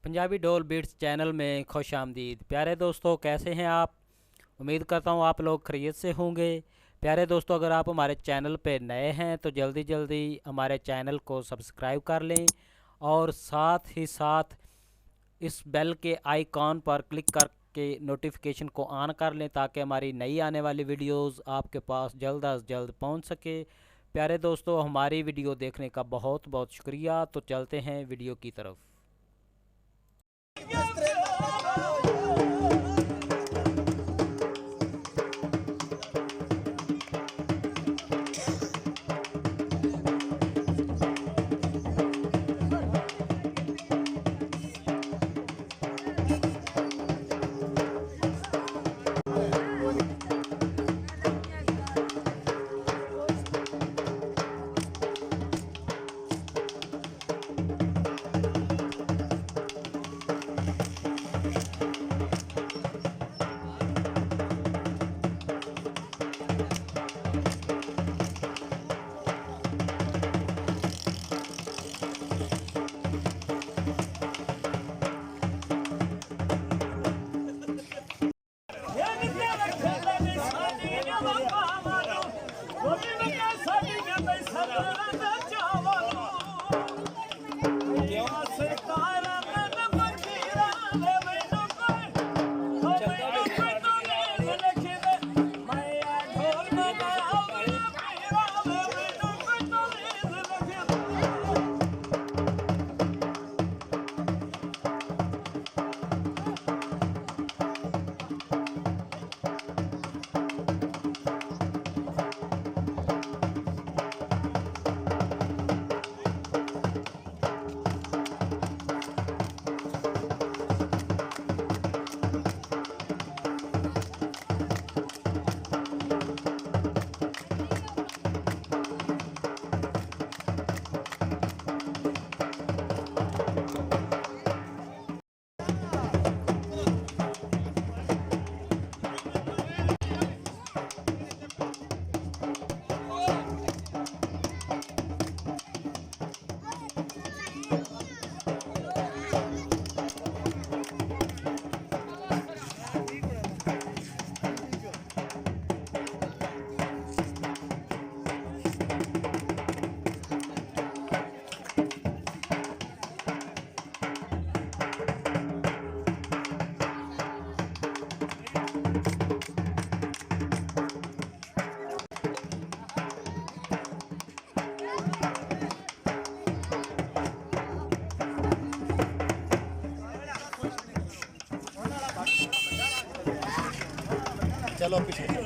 पंजाबी डोल beats channel में खुश आमदीद। प्यारे दोस्तों, कैसे हैं आप? उम्मीद करता हूँ आप लोग खैरियत से होंगे। प्यारे दोस्तों, अगर आप हमारे चैनल पे नए हैं तो जल्दी जल्दी हमारे चैनल को सब्सक्राइब कर लें और साथ ही साथ इस बेल के आइकॉन पर क्लिक करके नोटिफिकेशन को ऑन कर लें ताकि हमारी नई आने वाली वीडियोस आपके पास जल्द अज जल्द पहुंच सके। प्यारे दोस्तों, हमारी वीडियो देखने का बहुत बहुत शुक्रिया। तो चलते हैं वीडियो की तरफ। चलो पीछे